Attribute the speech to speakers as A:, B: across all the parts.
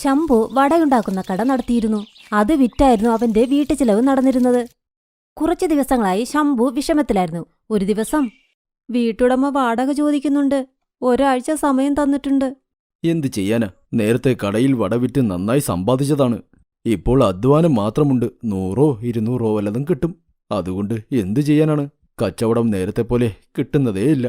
A: ശംഭു വടയുണ്ടാക്കുന്ന കട നടത്തിയിരുന്നു. അത് വിറ്റായിരുന്നു അവന്റെ വീട്ടുചിലവ് നടന്നിരുന്നത്. കുറച്ചു ദിവസങ്ങളായി ശംഭു വിഷമത്തിലായിരുന്നു. ഒരു ദിവസം, വീട്ടുടമ വാടക ചോദിക്കുന്നുണ്ട്. ഒരാഴ്ച സമയം തന്നിട്ടുണ്ട്.
B: എന്തു ചെയ്യാനാ, നേരത്തെ കടയിൽ വട വിറ്റ് നന്നായി സമ്പാദിച്ചതാണ്. ഇപ്പോൾ അധ്വാനം മാത്രമുണ്ട്. 100 200 വല്ലതും കിട്ടും. അതുകൊണ്ട് എന്തു ചെയ്യാനാണ്? കച്ചവടം നേരത്തെ പോലെ കിട്ടുന്നതേയില്ല.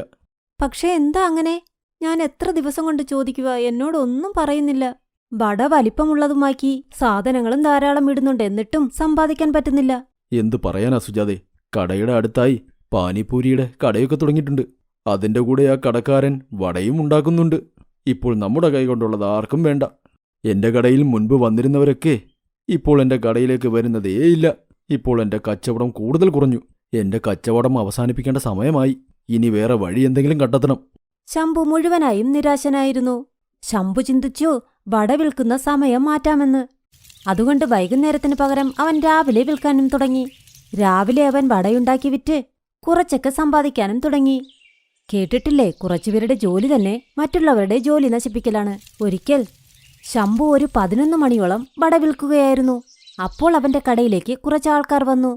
A: പക്ഷേ എന്താ അങ്ങനെ? ഞാൻ എത്ര ദിവസം കൊണ്ട് ചോദിക്കുക, എന്നോടൊന്നും പറയുന്നില്ല. വട വലിപ്പമുള്ളതുമാക്കി സാധനങ്ങളും ധാരാളം ഇടുന്നുണ്ട്, എന്നിട്ടും സമ്പാദിക്കാൻ പറ്റുന്നില്ല.
B: എന്തു പറയാനാ സുജാതെ, കടയുടെ അടുത്തായി പാനിപൂരിയുടെ കടയൊക്കെ തുടങ്ങിയിട്ടുണ്ട്. അതിന്റെ കൂടെ ആ കടക്കാരൻ വടയും ഉണ്ടാക്കുന്നുണ്ട്. ഇപ്പോൾ നമ്മുടെ കൈകൊണ്ടുള്ളത് ആർക്കും വേണ്ട. എന്റെ കടയിൽ മുൻപ് വന്നിരുന്നവരൊക്കെ ഇപ്പോൾ എന്റെ കടയിലേക്ക് വരുന്നതേയില്ല. ഇപ്പോൾ എന്റെ കച്ചവടം കൂടുതൽ കുറഞ്ഞു. എന്റെ കച്ചവടം അവസാനിപ്പിക്കേണ്ട സമയമായി. ഇനി വേറെ വഴി എന്തെങ്കിലും കണ്ടെത്തണം.
A: ശംഭു മുഴുവനായും നിരാശനായിരുന്നു. ശംഭു ചിന്തിച്ചു വട വിൽക്കുന്ന സമയം മാറ്റാമെന്ന്. അതുകൊണ്ട് വൈകുന്നേരത്തിന് പകരം അവൻ രാവിലെ വിൽക്കാനും തുടങ്ങി. രാവിലെ അവൻ വടയുണ്ടാക്കി വിറ്റ് കുറച്ചൊക്കെ സമ്പാദിക്കാനും തുടങ്ങി. കേട്ടിട്ടില്ലേ, കുറച്ചുപേരുടെ ജോലി തന്നെ മറ്റുള്ളവരുടെ ജോലി നശിപ്പിക്കലാണ്. ഒരിക്കൽ ശംഭു ഒരു 11 മണിയോളം വട വിൽക്കുകയായിരുന്നു. അപ്പോൾ അവന്റെ കടയിലേക്ക് കുറച്ചാൾക്കാർ വന്നു.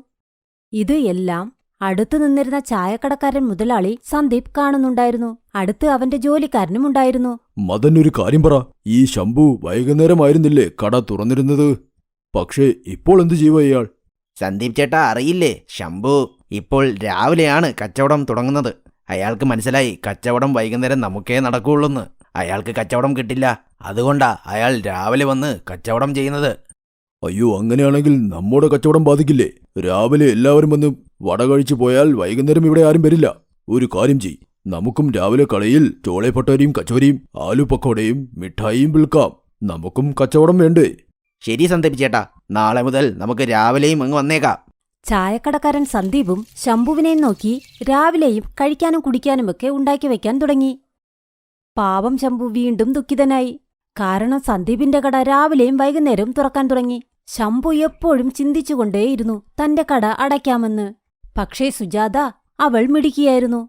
A: ഇത് എല്ലാം അടുത്തു നിന്നിരുന്ന ചായക്കടക്കാരൻ മുതലാളി സന്ദീപ് കാണുന്നുണ്ടായിരുന്നു. അടുത്ത് അവന്റെ ജോലിക്കാരനും ഉണ്ടായിരുന്നു.
B: മദൻ, ഒരു കാര്യം പറ. ഈ ശംഭു വൈകുന്നേരമായിരുന്നില്ലേ കട തുറന്നിരുന്നത്? പക്ഷേ ഇപ്പോൾ എന്തു ചെയ്യുക ഇയാൾ?
C: സന്ദീപ് ചേട്ടാ, അറിയില്ലേ, ശംഭു ഇപ്പോൾ രാവിലെയാണ് കച്ചവടം തുടങ്ങുന്നത്. അയാൾക്ക് മനസ്സിലായി കച്ചവടം വൈകുന്നേരം നമുക്കേ നടക്കുകയുള്ളൂന്ന്. അയാൾക്ക് കച്ചവടം കിട്ടില്ല. അതുകൊണ്ടാ അയാൾ രാവിലെ വന്ന് കച്ചവടം ചെയ്യുന്നത്.
B: അയ്യോ, അങ്ങനെയാണെങ്കിൽ നമ്മുടെ കച്ചവടം ബാധിക്കില്ലേ? രാവിലെ എല്ലാവരും വന്ന് വട കഴിച്ചു പോയാൽ വൈകുന്നേരം ഇവിടെ ആരും വരില്ല. ഒരു കാര്യം ചെയ്, നമുക്കും രാവിലെ കടയിൽ ചോളെ പട്ടോരിയും കച്ചോരിയും ആലു പക്കോടയും മിഠായിയും വിൽക്കാം. നമുക്കും കച്ചവടം വേണ്ടേ?
C: ശരി സന്ദീപ് ചേട്ടാ, നാളെ മുതൽ നമുക്ക് രാവിലെയും അങ്ങ് വന്നേക്കാം.
A: ചായക്കടക്കാരൻ സന്ദീപും ശംഭുവിനെയും നോക്കി രാവിലെയും കഴിക്കാനും കുടിക്കാനുമൊക്കെ ഉണ്ടാക്കി വയ്ക്കാൻ തുടങ്ങി. പാവം ശംഭു വീണ്ടും ദുഃഖിതനായി. കാരണം സന്ദീപിന്റെ കട രാവിലെയും വൈകുന്നേരവും തുറക്കാൻ തുടങ്ങി. ശംഭു എപ്പോഴും ചിന്തിച്ചുകൊണ്ടേയിരുന്നു തന്റെ കട അടയ്ക്കാമെന്ന്. പക്ഷേ സുജാത, അവൾ മിടുക്കിയായിരുന്നു.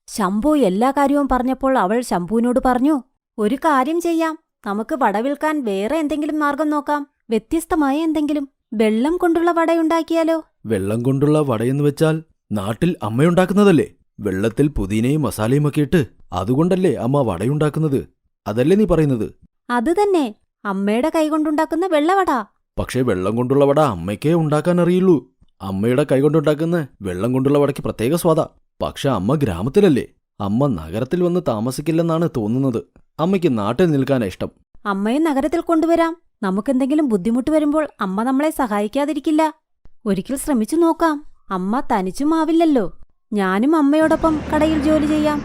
A: ശംഭു എല്ലാ കാര്യവും പറഞ്ഞപ്പോൾ അവൾ ശംഭുവിനോട് പറഞ്ഞു, ഒരു കാര്യം ചെയ്യാം, നമുക്ക് വട വിൽക്കാൻ വേറെ എന്തെങ്കിലും മാർഗം നോക്കാം. വ്യത്യസ്തമായ എന്തെങ്കിലും. വെള്ളം കൊണ്ടുള്ള വടയുണ്ടാക്കിയാലോ?
B: വെള്ളം കൊണ്ടുള്ള വടയെന്ന് വെച്ചാൽ നാട്ടിൽ അമ്മയുണ്ടാക്കുന്നതല്ലേ? വെള്ളത്തിൽ പുതിനയും മസാലയും ഒക്കെ ഇട്ട് അതുകൊണ്ടല്ലേ അമ്മ വടയുണ്ടാക്കുന്നത്? അതല്ലേ നീ പറയുന്നത്?
A: അത് തന്നെ, അമ്മയുടെ കൈകൊണ്ടുണ്ടാക്കുന്ന വെള്ളവട.
B: പക്ഷേ വെള്ളം കൊണ്ടുള്ള വട അമ്മയ്ക്കേ ഉണ്ടാക്കാൻ അറിയുള്ളൂ. അമ്മയുടെ കൈകൊണ്ടുണ്ടാക്കുന്ന വെള്ളം കൊണ്ടുള്ള വടയ്ക്ക് പ്രത്യേക സ്വാദാ. പക്ഷെ അമ്മ ഗ്രാമത്തിലല്ലേ. അമ്മ നഗരത്തിൽ വന്ന് താമസിക്കില്ലെന്നാണ് തോന്നുന്നത്. അമ്മയ്ക്ക് നാട്ടിൽ നിൽക്കാനാ ഇഷ്ടം.
A: അമ്മയെ നഗരത്തിൽ കൊണ്ടുവരാം. നമുക്കെന്തെങ്കിലും ബുദ്ധിമുട്ട് വരുമ്പോൾ അമ്മ നമ്മളെ സഹായിക്കാതിരിക്കില്ല. ഒരിക്കൽ ശ്രമിച്ചു നോക്കാം. അമ്മ തനിച്ചുമാവില്ലല്ലോ. ഞാനും അമ്മയോടൊപ്പം കടയിൽ ജോലി ചെയ്യാം.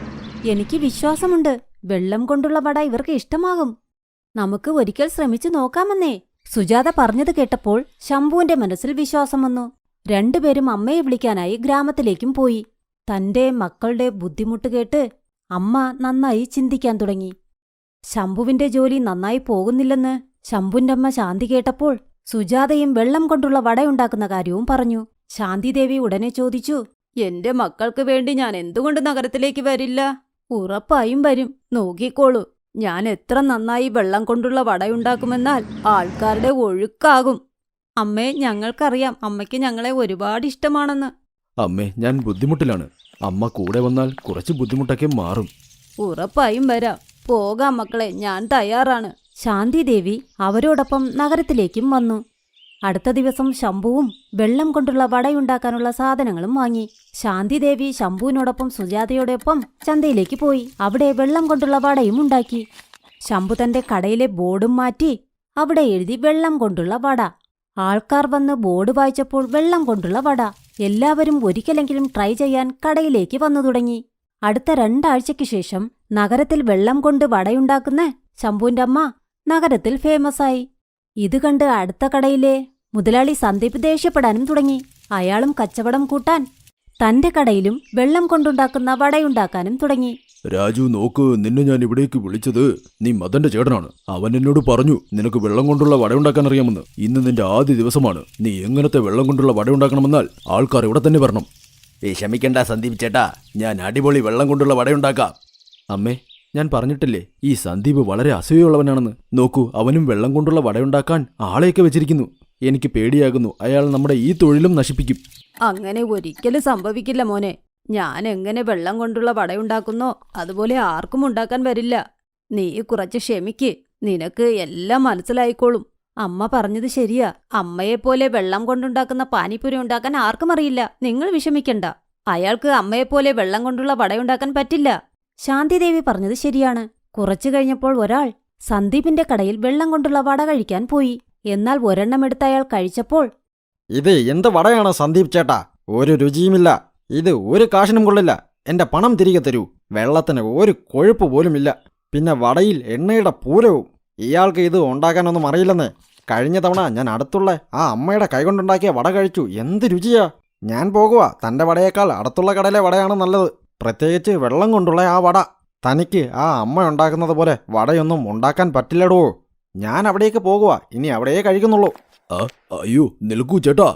A: എനിക്ക് വിശ്വാസമുണ്ട് വെള്ളം കൊണ്ടുള്ള വട ഇവർക്ക് ഇഷ്ടമാകും. നമുക്ക് ഒരിക്കൽ ശ്രമിച്ചു നോക്കാമെന്നേ. സുജാത പറഞ്ഞത് കേട്ടപ്പോൾ ശംഭുവിന്റെ മനസ്സിൽ വിശ്വാസം വന്നു. രണ്ടുപേരും അമ്മയെ വിളിക്കാനായി ഗ്രാമത്തിലേക്കും പോയി. തന്റെ മക്കളുടെ ബുദ്ധിമുട്ട് കേട്ട് അമ്മ നന്നായി ചിന്തിക്കാൻ തുടങ്ങി. ശംഭുവിന്റെ ജോലി നന്നായി പോകുന്നില്ലെന്ന് ശംഭുവിന്റെ അമ്മ ശാന്തി കേട്ടപ്പോൾ സുജാതയും വെള്ളം കൊണ്ടുള്ള വടയുണ്ടാക്കുന്ന കാര്യവും പറഞ്ഞു. ശാന്തിദേവി ഉടനെ ചോദിച്ചു, എന്റെ മക്കൾക്ക് വേണ്ടി ഞാൻ എന്തുകൊണ്ട് നഗരത്തിലേക്ക് വരില്ല? ഉറപ്പായും വരും. നോക്കിക്കോളൂ, ഞാൻ എത്ര നന്നായി വെള്ളം കൊണ്ടുള്ള വടയുണ്ടാക്കുമെന്നാൽ ആൾക്കാരുടെ ഒഴുക്കാകും. അമ്മേ, ഞങ്ങൾക്കറിയാം അമ്മയ്ക്ക് ഞങ്ങളെ ഒരുപാട് ഇഷ്ടമാണെന്ന്.
B: അമ്മേ, ഞാൻ ബുദ്ധിമുട്ടിലാണ്. അമ്മ കൂടെ വന്നാൽ കുറച്ച് ബുദ്ധിമുട്ടൊക്കെ മാറും.
A: ഉറപ്പായും വരാം. പോകാം മക്കളെ, ഞാൻ തയ്യാറാണ്. ശാന്തിദേവി അവരോടൊപ്പം നഗരത്തിലേക്കും വന്നു. അടുത്ത ദിവസം ശംഭുവും വെള്ളം കൊണ്ടുള്ള വടയുണ്ടാക്കാനുള്ള സാധനങ്ങളും വാങ്ങി. ശാന്തിദേവി ശംഭുവിനോടൊപ്പം സുജാതയോടൊപ്പം ചന്തയിലേക്ക് പോയി. അവിടെ വെള്ളം കൊണ്ടുള്ള വടയും ഉണ്ടാക്കി. ശംഭു തന്റെ കടയിലെ ബോർഡും മാറ്റി അവിടെ എഴുതി വെള്ളം കൊണ്ടുള്ള വട. ആൾക്കാർ വന്ന് ബോർഡ് വായിച്ചപ്പോൾ വെള്ളം കൊണ്ടുള്ള വട. എല്ലാവരും ഒരിക്കലെങ്കിലും ട്രൈ ചെയ്യാൻ കടയിലേക്ക് വന്നു തുടങ്ങി. അടുത്ത 2 ആഴ്ചയ്ക്ക് ശേഷം നഗരത്തിൽ വെള്ളം കൊണ്ട് വടയുണ്ടാക്കുന്ന ശംഭുവിന്റെ അമ്മ നഗരത്തിൽ ഫേമസായി. ഇത് കണ്ട് അടുത്ത കടയിലെ മുതലാളി സന്ദീപ് ദേഷ്യപ്പെടാനും തുടങ്ങി. അയാളും കച്ചവടം കൂട്ടാൻ തന്റെ കടയിലും വെള്ളം കൊണ്ടുണ്ടാക്കുന്ന വടയുണ്ടാക്കാനും തുടങ്ങി.
B: രാജു, നോക്ക്, നിന്നെ ഞാൻ ഇവിടേക്ക് വിളിച്ചത് നീ മദന്റെ ചേട്ടനാണ്. അവൻ എന്നോട് പറഞ്ഞു നിനക്ക് വെള്ളം കൊണ്ടുള്ള വടയുണ്ടാക്കാൻ അറിയാമെന്ന്. ഇന്ന് നിന്റെ ആദ്യ ദിവസമാണ്. നീ എങ്ങനത്തെ വെള്ളം കൊണ്ടുള്ള വടയുണ്ടാക്കണമെന്നാൽ ആൾക്കാർ ഇവിടെ തന്നെ വരണം.
C: വിഷമിക്കണ്ട സന്ദീപ് ചേട്ടാ, ഞാൻ അടിപൊളി വെള്ളം കൊണ്ടുള്ള വടയുണ്ടാക്കാം.
B: അമ്മേ, ഞാൻ പറഞ്ഞിട്ടില്ലേ ഈ സന്ദീപ് വളരെ അസൂയുള്ളവനാണെന്ന്. നോക്കൂ, അവനും വെള്ളം കൊണ്ടുള്ള വടയുണ്ടാക്കാൻ ആളെയൊക്കെ വെച്ചിരിക്കുന്നു. എനിക്ക് പേടിയാകുന്നു, അയാൾ നമ്മുടെ ഈ തൊഴിലും നശിപ്പിക്കും.
A: അങ്ങനെ ഒരിക്കലും സംഭവിക്കില്ല മോനെ. ഞാൻ എങ്ങനെ വെള്ളം കൊണ്ടുള്ള വടയുണ്ടാക്കുന്നോ അതുപോലെ ആർക്കും ഉണ്ടാക്കാൻ വരില്ല. നീ കുറച്ച് ക്ഷമിക്ക്, നിനക്ക് എല്ലാം മനസ്സിലായിക്കോളും. അമ്മ പറഞ്ഞത് ശരിയാ. അമ്മയെപ്പോലെ വെള്ളം കൊണ്ടുണ്ടാക്കുന്ന പാനിപ്പൂരി ഉണ്ടാക്കാൻ ആർക്കും അറിയില്ല. നിങ്ങൾ വിഷമിക്കണ്ട. അയാൾക്ക് അമ്മയെപ്പോലെ വെള്ളം കൊണ്ടുള്ള വടയുണ്ടാക്കാൻ പറ്റില്ല. ശാന്തിദേവി പറഞ്ഞത് ശരിയാണ്. കുറച്ചു കഴിഞ്ഞപ്പോൾ ഒരാൾ സന്ദീപിന്റെ കടയിൽ വെള്ളം കൊണ്ടുള്ള വട കഴിക്കാൻ പോയി. എന്നാൽ ഒരെണ്ണം എടുത്ത് അയാൾ കഴിച്ചപ്പോൾ,
D: ഇത് എന്ത് വടയാണ് സന്ദീപ് ചേട്ടാ? ഒരു രുചിയുമില്ല. ഇത് ഒരു കാശിനും കൊള്ളില്ല. എന്റെ പണം തിരികെ തരൂ. വെള്ളത്തിന് ഒരു കൊഴുപ്പ് പോലുമില്ല. പിന്നെ വടയിൽ എണ്ണയുടെ പൂരവും. ഇയാൾക്ക് ഇത് ഉണ്ടാക്കാനൊന്നും അറിയില്ലെന്നേ. കഴിഞ്ഞ തവണ ഞാൻ അടുത്തുള്ള ആ അമ്മയുടെ കൈകൊണ്ടുണ്ടാക്കിയ വട കഴിച്ചു. എന്ത് രുചിയാ! ഞാൻ പോകുക. തന്റെ വടയേക്കാൾ അടുത്തുള്ള കടയിലെ വടയാണ് നല്ലത്. പ്രത്യേകിച്ച് വെള്ളം കൊണ്ടുള്ള ആ വട. തനിക്ക് ആ അമ്മ ഉണ്ടാക്കുന്നത് പോലെ വടയൊന്നും ഉണ്ടാക്കാൻ പറ്റില്ലടോ. ഞാൻ അവിടേക്ക് പോകുക. ഇനി അവിടെയേ കഴിക്കുന്നുള്ളൂ.
B: അയ്യോ, നിൽക്കൂ ചേട്ടാ.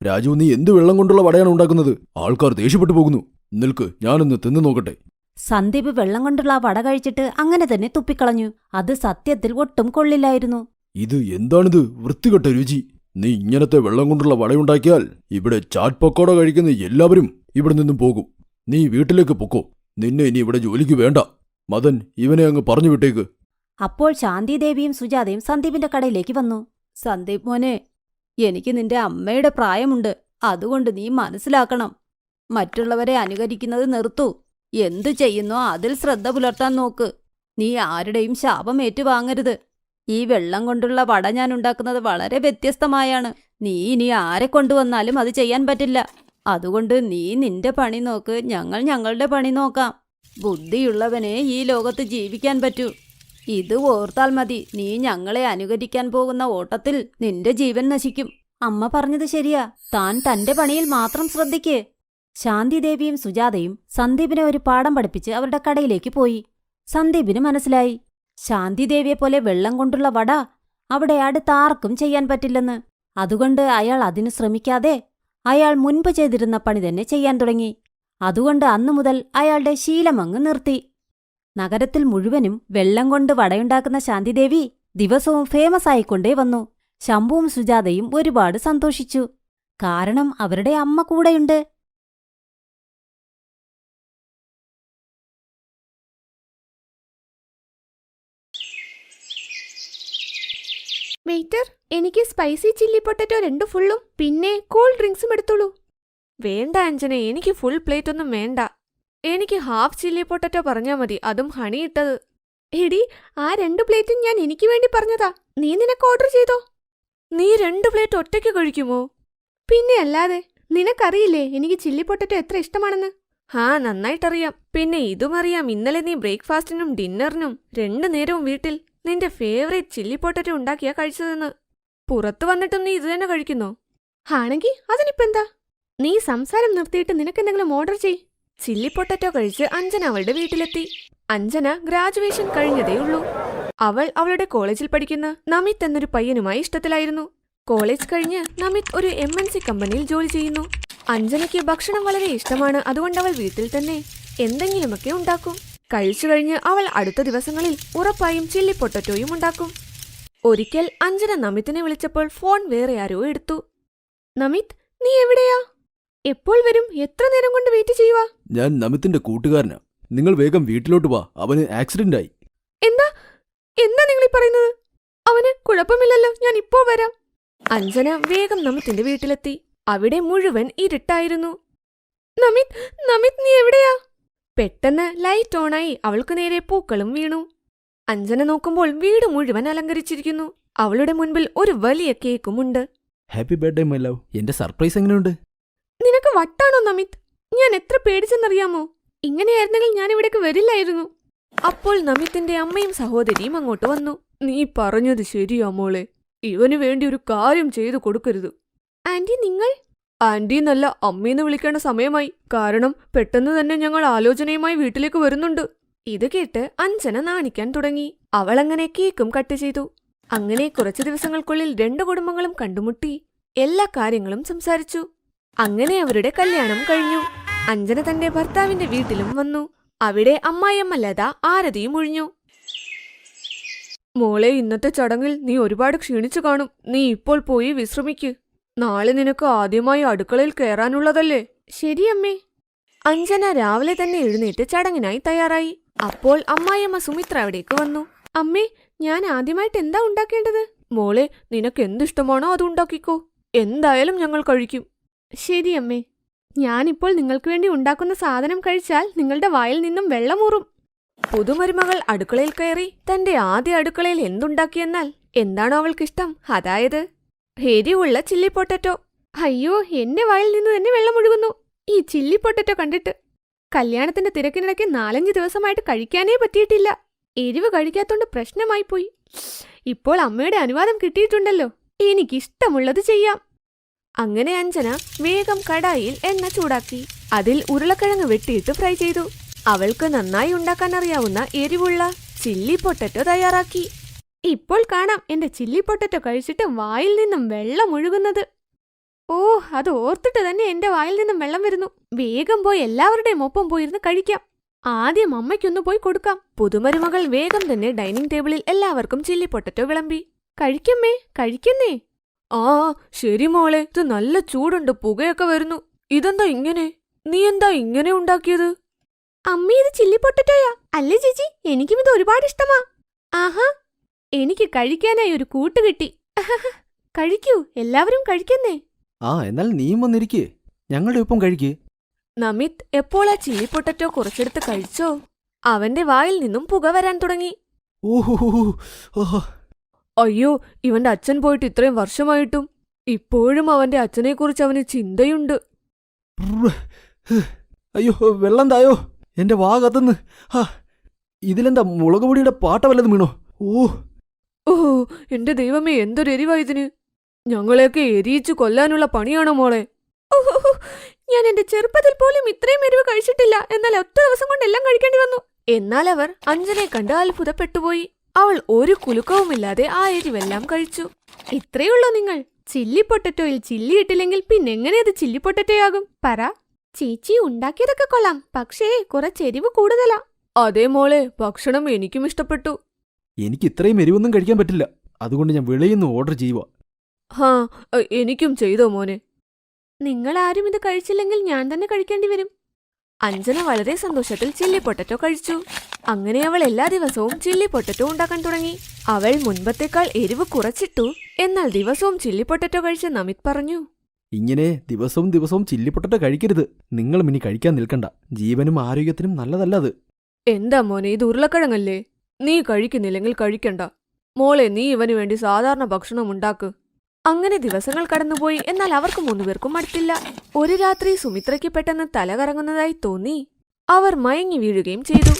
B: രാജു, നീ എന്ത് വെള്ളം കൊണ്ടുള്ള വടയാണ് ഉണ്ടാക്കുന്നത്? ആൾക്കാർ ദേഷ്യപ്പെട്ടു പോകുന്നു. നിൽക്ക്, ഞാനൊന്ന് തിന്നു നോക്കട്ടെ.
A: സന്ദീപ് വെള്ളം കൊണ്ടുള്ള ആ വട കഴിച്ചിട്ട് അങ്ങനെ തന്നെ തുപ്പിക്കളഞ്ഞു. അത് സത്യത്തിൽ ഒട്ടും കൊള്ളില്ലായിരുന്നു.
B: ഇത് എന്താണിത്? വൃത്തികെട്ട രുചി. നീ ഇങ്ങനത്തെ വെള്ളം കൊണ്ടുള്ള വടയുണ്ടാക്കിയാൽ ഇവിടെ ചാറ്റ് പക്കോട കഴിക്കുന്ന എല്ലാവരും ഇവിടെ നിന്നും പോകും. നീ വീട്ടിലേക്ക് പൊക്കോ. നിന്നെ ഇനി ഇവിടെ ജോലിക്ക് വേണ്ട. മദൻ, ഇവനെ അങ്ങ് പറഞ്ഞു വിട്ടേക്ക്.
A: അപ്പോൾ ശാന്തിദേവിയും സുജാതയും സന്ദീപിന്റെ കടയിലേക്ക് വന്നു. സന്ദീപ് മോനെ, എനിക്ക് നിന്റെ അമ്മയുടെ പ്രായമുണ്ട്. അതുകൊണ്ട് നീ മനസ്സിലാക്കണം. മറ്റുള്ളവരെ അനുകരിക്കുന്നത് നിർത്തൂ. എന്തു ചെയ്യുന്നോ അതിൽ ശ്രദ്ധ പുലർത്താൻ നോക്ക്. നീ ആരുടെയും ശാപം ഏറ്റുവാങ്ങരുത്. ഈ വെള്ളം കൊണ്ടുള്ള വട ഞാൻ ഉണ്ടാക്കുന്നത് വളരെ വ്യത്യസ്തമായാണ്. നീ ഇനി ആരെ കൊണ്ടുവന്നാലും അത് ചെയ്യാൻ പറ്റില്ല. അതുകൊണ്ട് നീ നിന്റെ പണി നോക്ക്, ഞങ്ങൾ ഞങ്ങളുടെ പണി നോക്കാം. ബുദ്ധിയുള്ളവനെ ഈ ലോകത്ത് ജീവിക്കാൻ പറ്റൂ. ഇത് ഓർത്താൽ മതി. നീ ഞങ്ങളെ അനുകരിക്കാൻ പോകുന്ന ഓട്ടത്തിൽ നിന്റെ ജീവൻ നശിക്കും. അമ്മ പറഞ്ഞത് ശരിയാ. താൻ തന്റെ പണിയിൽ മാത്രം ശ്രദ്ധിക്ക്. ശാന്തിദേവിയും സുജാതയും സന്ദീപിനെ ഒരു പാഠം പഠിപ്പിച്ച് അവരുടെ കടയിലേക്ക് പോയി. സന്ദീപിന് മനസ്സിലായി, ശാന്തിദേവിയെപ്പോലെ വെള്ളം കൊണ്ടുള്ള വട അവിടെ അടുത്താർക്കും ചെയ്യാൻ പറ്റില്ലെന്ന്. അതുകൊണ്ട് അയാൾ അതിനു ശ്രമിക്കാതെ അയാൾ മുൻപ് ചെയ്തിരുന്ന പണി തന്നെ ചെയ്യാൻ തുടങ്ങി. അതുകൊണ്ട് അന്നുമുതൽ അയാളുടെ ശീലമങ്ങ് നിർത്തി. നഗരത്തിൽ മുഴുവനും വെള്ളം കൊണ്ട് വടയുണ്ടാക്കുന്ന ശാന്തിദേവി ദിവസവും ഫേമസ് ആയിക്കൊണ്ടേ വന്നു. ശംഭുവും സുജാതയും ഒരുപാട് സന്തോഷിച്ചു. കാരണം അവരുടെ അമ്മ കൂടെയുണ്ട്.
E: വെയിറ്റർ, എനിക്ക് സ്പൈസി ചില്ലി പൊട്ടറ്റോ 2 ഫുള്ളും പിന്നെ കൂൾ ഡ്രിങ്ക്സും എടുത്തോളൂ. വേണ്ട അഞ്ജന, എനിക്ക് ഫുൾ പ്ലേറ്റ് ഒന്നും വേണ്ട. എനിക്ക് ഹാഫ് ചില്ലി പൊട്ടറ്റോ പറഞ്ഞാ മതി, അതും ഹണി ഇട്ടത്. എടി, ആ 2 പ്ലേറ്റും ഞാൻ എനിക്ക് വേണ്ടി പറഞ്ഞതാ. നീ നിനക്ക് ഓർഡർ ചെയ്തോ? നീ 2 പ്ലേറ്റ് ഒറ്റയ്ക്ക് കഴിക്കുമോ? പിന്നെ അല്ലാതെ. നിനക്കറിയില്ലേ എനിക്ക് ചില്ലി പൊട്ടറ്റോ എത്ര ഇഷ്ടമാണെന്ന്? നന്നായിട്ടറിയാം. പിന്നെ ഇതും അറിയാം, ഇന്നലെ നീ ബ്രേക്ക്ഫാസ്റ്റിനും ഡിന്നറിനും 2 നേരവും വീട്ടിൽ നിന്റെ ഫേവറേറ്റ് ചില്ലി പൊട്ടറ്റോ ഉണ്ടാക്കിയാ കഴിച്ചതെന്ന്. പുറത്തു വന്നിട്ടും നീ ഇത് തന്നെ കഴിക്കുന്നോ? ആണെങ്കി അതിനിപ്പെന്താ? നീ സംസാരം നിർത്തിയിട്ട് നിനക്കെന്തെങ്കിലും ഓർഡർ ചെയ്. ചില്ലി പൊട്ടറ്റോ കഴിച്ച് അഞ്ജന അവളുടെ വീട്ടിലെത്തി. അഞ്ജന ഗ്രാജുവേഷൻ കഴിഞ്ഞതേയുള്ളൂ. അവൾ അവളുടെ കോളേജിൽ പഠിക്കുന്ന നമിത് എന്നൊരു പയ്യനുമായി ഇഷ്ടത്തിലായിരുന്നു. കോളേജ് കഴിഞ്ഞ് നമിത് ഒരു MNC കമ്പനിയിൽ ജോലി ചെയ്യുന്നു. അഞ്ജനയ്ക്ക് ഭക്ഷണം വളരെ ഇഷ്ടമാണ്. അതുകൊണ്ട് അവൾ വീട്ടിൽ തന്നെ എന്തെങ്കിലുമൊക്കെ ഉണ്ടാക്കും. കഴിച്ചു കഴിഞ്ഞ് അവൾ അടുത്ത ദിവസങ്ങളിൽ ഉറപ്പായും ചില്ലി പൊട്ടറ്റോയും ഉണ്ടാക്കും. ഒരിക്കൽ അഞ്ജന നമിത്തിനെ വിളിച്ചപ്പോൾ ഫോൺ വേറെ ആരോ എടുത്തു. നമിത്, നീ എവിടെയാ? എപ്പോൾ വരും? എത്ര നേരം കൊണ്ട് വെയിറ്റ് ചെയ്യുവാ?
B: ഞാൻ നമിത്തിന്റെ കൂട്ടുകാരനാ. നിങ്ങൾ വേഗം വീട്ടിലോട്ട് വാ. അവന് ആക്സിഡന്റ് ആയി.
E: എന്താ നിങ്ങൾ പറയുന്നത്? അവന് കുഴപ്പമില്ലല്ലോ, ഞാൻ ഇപ്പോ വരാം. അഞ്ജന വേഗം നമിത്തിന്റെ വീട്ടിലെത്തി. അവിടെ മുഴുവൻ ഇരുട്ടായിരുന്നു. നമിത് നീ എവിടെയാ? പെട്ടെന്ന് ലൈറ്റ് ഓണായി. അവൾക്കു നേരെ പൂക്കളും വീണു. അഞ്ജന നോക്കുമ്പോൾ വീട് മുഴുവൻ അലങ്കരിച്ചിരിക്കുന്നു. അവളുടെ മുൻപിൽ ഒരു വലിയ കേക്കുമുണ്ട്.
B: Happy birthday my love. എന്റെ സർപ്രൈസ് എങ്ങനെയുണ്ട്?
E: നിനക്ക് വട്ടാണോ നമിത്? ഞാൻ എത്ര പേടിച്ചെന്നറിയാമോ? ഇങ്ങനെയായിരുന്നെങ്കിൽ ഞാൻ ഇവിടേക്ക് വരില്ലായിരുന്നു. അപ്പോൾ നമിത്തിന്റെ അമ്മയും സഹോദരിയും അങ്ങോട്ട് വന്നു. നീ പറഞ്ഞത് ശരിയാ മോളെ. ഇവന് വേണ്ടി ഒരു കാര്യം ചെയ്തു കൊടുക്കരുത്. ആന്റി, നിങ്ങൾ? ആന്റി എന്നല്ല, അമ്മയെന്ന് വിളിക്കേണ്ട സമയമായി. കാരണം പെട്ടെന്ന് തന്നെ ഞങ്ങൾ ആലോചനയുമായി വീട്ടിലേക്ക് വരുന്നുണ്ട്. ഇത് കേട്ട് അഞ്ജന നാണിക്കാൻ തുടങ്ങി. അവളങ്ങനെ കേക്കും കട്ട് ചെയ്തു. അങ്ങനെ കുറച്ചു ദിവസങ്ങൾക്കുള്ളിൽ 2 കുടുംബങ്ങളും കണ്ടുമുട്ടി എല്ലാ കാര്യങ്ങളും സംസാരിച്ചു. അങ്ങനെ അവരുടെ കല്യാണം കഴിഞ്ഞു. അഞ്ജന തന്റെ ഭർത്താവിന്റെ വീട്ടിലും വന്നു. അവിടെ അമ്മായിയമ്മ ലത ആരതിയും ഒഴിഞ്ഞു. മോളെ, ഇന്നത്തെ ചടങ്ങിൽ നീ ഒരുപാട് ക്ഷീണിച്ചു കാണും. നീ ഇപ്പോൾ പോയി വിശ്രമിക്ക്. നാളെ നിനക്ക് ആദ്യമായി അടുക്കളയിൽ കയറാനുള്ളതല്ലേ? ശരിയമ്മേ. അഞ്ജന രാവിലെ തന്നെ എഴുന്നേറ്റ് ചടങ്ങിനായി തയ്യാറായി. അപ്പോൾ അമ്മായിയമ്മ സുമിത്ര അവിടേക്ക് വന്നു. അമ്മേ, ഞാൻ ആദ്യമായിട്ട് എന്താ ഉണ്ടാക്കേണ്ടത്? മോളെ, നിനക്ക് എന്തിഷ്ടമാണോ അത് ഉണ്ടാക്കിക്കോ. എന്തായാലും ഞങ്ങൾ കഴിക്കും. ശരിയമ്മേ. ഞാനിപ്പോൾ നിങ്ങൾക്ക് വേണ്ടി ഉണ്ടാക്കുന്ന സാധനം കഴിച്ചാൽ നിങ്ങളുടെ വായിൽ നിന്നും വെള്ളമൂറും. പുതുമരുമകൾ അടുക്കളയിൽ കയറി തന്റെ ആദ്യ അടുക്കളയിൽ എന്തുണ്ടാക്കിയെന്നാൽ എന്താണോ അവൾക്കിഷ്ടം, അതായത് എരിവുള്ള ചില്ലി പൊട്ടറ്റോ. അയ്യോ, എന്റെ വായിൽ നിന്ന് തന്നെ വെള്ളമൊഴുകുന്നു ഈ ചില്ലി പൊട്ടറ്റോ കണ്ടിട്ട്. കല്യാണത്തിന്റെ തിരക്കിനിടയ്ക്ക് 4-5 ദിവസമായിട്ട് കഴിക്കാനേ പറ്റിയിട്ടില്ല. എരിവ് കഴിക്കാത്തോണ്ട് പ്രശ്നമായിപ്പോയി. ഇപ്പോൾ അമ്മയുടെ അനുവാദം കിട്ടിയിട്ടുണ്ടല്ലോ, എനിക്കിഷ്ടമുള്ളത് ചെയ്യാം. അങ്ങനെ അഞ്ജന വേഗം കടായിൽ എണ്ണ ചൂടാക്കി അതിൽ ഉരുളക്കിഴങ്ങ് വെട്ടിയിട്ട് ഫ്രൈ ചെയ്തു. അവൾക്ക് നന്നായി ഉണ്ടാക്കാൻ അറിയാവുന്ന എരിവുള്ള ചില്ലി പൊട്ടറ്റോ തയ്യാറാക്കി. ഇപ്പോൾ കാണാം എന്റെ ചില്ലി പൊട്ടറ്റോ കഴിച്ചിട്ട് വായിൽ നിന്നും വെള്ളം ഒഴുകുന്നത്. ഓ, അത് ഓർത്തിട്ട് തന്നെ എന്റെ വായിൽ നിന്നും വെള്ളം വരുന്നു. വേഗം പോയി എല്ലാവരുടെയും ഒപ്പം പോയിരുന്ന് കഴിക്കാം. ആദ്യം അമ്മയ്ക്കൊന്നു പോയി കൊടുക്കാം. പുതുമരുമകൾ വേഗം തന്നെ ഡൈനിങ് ടേബിളിൽ എല്ലാവർക്കും ചില്ലി പൊട്ടറ്റോ വിളമ്പി. കഴിക്കമ്മേ, കഴിക്കുന്നേ. ആ ശരി മോളെ, ഇത് നല്ല ചൂടുണ്ട്, പുകയൊക്കെ വരുന്നു. ഇതെന്താ ഇങ്ങനെ? നീ എന്താ ഇങ്ങനെ ഉണ്ടാക്കിയത്? അമ്മ, ഇത് ചില്ലി പൊട്ടറ്റോയാ. അല്ലേ ചേച്ചി, എനിക്കും ഇത് ഒരുപാട് ഇഷ്ടമാ. ആഹാ, എനിക്ക് കഴിക്കാനായി ഒരു കൂട്ട് കിട്ടി. കഴിക്കൂ, എല്ലാവരും കഴിക്കുന്നേ.
B: ആ, എന്നാൽ നീയും വന്നിരിക്കേ, ഞങ്ങളുടെ ഒപ്പം കഴിക്കേ.
E: നമിത് എപ്പോൾ ആ ചില്ലി പൊട്ടറ്റോ കുറച്ചെടുത്ത് കഴിച്ചോ, അവന്റെ വായിൽ നിന്നും പുക വരാൻ തുടങ്ങി.
B: ഓഹോ,
E: അയ്യോ, ഇവന്റെ അച്ഛൻ പോയിട്ട് ഇത്രയും വർഷമായിട്ടും ഇപ്പോഴും അവന്റെ അച്ഛനെക്കുറിച്ച് അവന് ചിന്തയുണ്ട്.
B: അയ്യോ, വെള്ളം തായോ, എന്റെ വാ കത്തുന്ന്. ഇതിലെന്താ മുളക് പൊടിയുടെ പാട്ട വല്ലതും വീണോ?
E: ഓ എന്റെ ദൈവമേ, എന്തൊരു എരിവാ ഇതിന്. ഞങ്ങളെയൊക്കെ എരിയിച്ചു കൊല്ലാനുള്ള പണിയാണോ മോളെ? ഓഹോ, ഞാൻ എന്റെ ചെറുപ്പത്തിൽ പോലും ഇത്രയും എരിവ് കഴിച്ചിട്ടില്ല. എന്നാൽ ഒറ്റ ദിവസം കൊണ്ട് എല്ലാം കഴിക്കേണ്ടി വന്നു. എന്നാൽ അവർ അഞ്ജനയെ കണ്ട് അത്ഭുതപ്പെട്ടുപോയി. അവൾ ഒരു കുലുക്കവുമില്ലാതെ ആ എരിവെല്ലാം കഴിച്ചു. ഇത്രയുള്ളൂ നിങ്ങൾ? ചില്ലി പൊട്ടറ്റോയിൽ ചില്ലി ഇട്ടില്ലെങ്കിൽ പിന്നെങ്ങനെ അത് ചില്ലി പൊട്ടറ്റോയാകും? പറ. ചേച്ചി ഉണ്ടാക്കിയതൊക്കെ കൊള്ളാം, പക്ഷേ കുറച്ച് എരിവ് കൂടുതലാ. അതേ മോളെ, ഭക്ഷണം എനിക്കും ഇഷ്ടപ്പെട്ടു.
B: എനിക്ക് ഇത്രയും എരിവൊന്നും കഴിക്കാൻ പറ്റില്ല, അതുകൊണ്ട് ഞാൻ വെളിയിൽ നിന്ന് ഓർഡർ ചെയ്യുക.
E: ഹാ, എനിക്കും ചെയ്തോ മോനെ. നിങ്ങളാരും ഇത് കഴിച്ചില്ലെങ്കിൽ ഞാൻ തന്നെ കഴിക്കേണ്ടി വരും. അഞ്ജന വളരെ സന്തോഷത്തിൽ ചില്ലി പൊട്ടറ്റോ കഴിച്ചു. അങ്ങനെ അവൾ എല്ലാ ദിവസവും ചില്ലി പൊട്ടറ്റോ ഉണ്ടാക്കാൻ തുടങ്ങി. അവൾ മുൻപത്തേക്കാൾ എരിവ് കുറച്ചിട്ടു. എന്നാൽ ദിവസവും ചില്ലി പൊട്ടറ്റോ കഴിച്ച് നമിത് പറഞ്ഞു,
B: ഇങ്ങനെ ദിവസവും ദിവസവും ചില്ലി പൊട്ടറ്റോ കഴിക്കരുത്. നിങ്ങളും ഇനി കഴിക്കാൻ നിൽക്കണ്ട, ജീവനും ആരോഗ്യത്തിനും നല്ലതല്ല അത്.
E: എന്താ മോനെ, ഇത് ഉരുളക്കിഴങ്ങല്ലേ? നീ കഴിക്കുന്നില്ലെങ്കിൽ കഴിക്കണ്ട. മോളെ, നീ ഇവനു വേണ്ടി സാധാരണ ഭക്ഷണം ഉണ്ടാക്ക്. അങ്ങനെ ദിവസങ്ങൾ കടന്നുപോയി. എന്നാൽ അവർക്ക് 3 പേർക്കും മടുത്തില്ല. ഒരു രാത്രി സുമിത്രയ്ക്ക് പെട്ടെന്ന് തല കറങ്ങുന്നതായി തോന്നി. അവർ മയങ്ങി വീഴുകയും ചെയ്തു.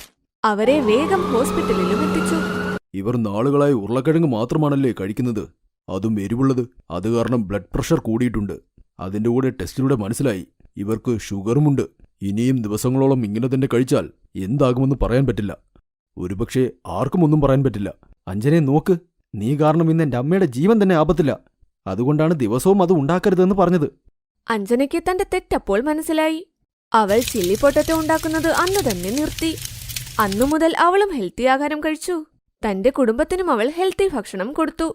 E: അവരെ വേഗം ഹോസ്പിറ്റലിലും എത്തിച്ചു.
B: ഇവർ നാളുകളായി ഉരുളക്കിഴങ്ങ് മാത്രമാണല്ലേ കഴിക്കുന്നത്, അതും എരിവുള്ളത്. അത് കാരണം ബ്ലഡ് പ്രഷർ കൂടിയിട്ടുണ്ട്. അതിന്റെ കൂടെ ടെസ്റ്റിലൂടെ മനസ്സിലായി ഇവർക്ക് ഷുഗറുമുണ്ട്. ഇനിയും ദിവസങ്ങളോളം ഇങ്ങനെ തന്നെ കഴിച്ചാൽ എന്താകുമെന്ന് പറയാൻ പറ്റില്ല. ഒരുപക്ഷെ ആർക്കും ഒന്നും പറയാൻ പറ്റില്ല. അഞ്ജനെ നോക്ക്, നീ കാരണം ഇന്ന് എന്റെ അമ്മയുടെ ജീവൻ തന്നെ ആപത്തില്ല. അതുകൊണ്ടാണ് ദിവസവും അത് ഉണ്ടാക്കരുതെന്ന് പറഞ്ഞത്.
E: അഞ്ജനയ്ക്ക് തന്റെ തെറ്റപ്പോൾ മനസ്സിലായി. അവൾ ചില്ലി പൊട്ടറ്റോ ഉണ്ടാക്കുന്നത് അന്ന് തന്നെ നിർത്തി. അന്നു മുതൽ അവളും ഹെൽത്തി ആഹാരം കഴിച്ചു. തന്റെ കുടുംബത്തിനും അവൾ ഹെൽത്തി ഭക്ഷണം കൊടുത്തു.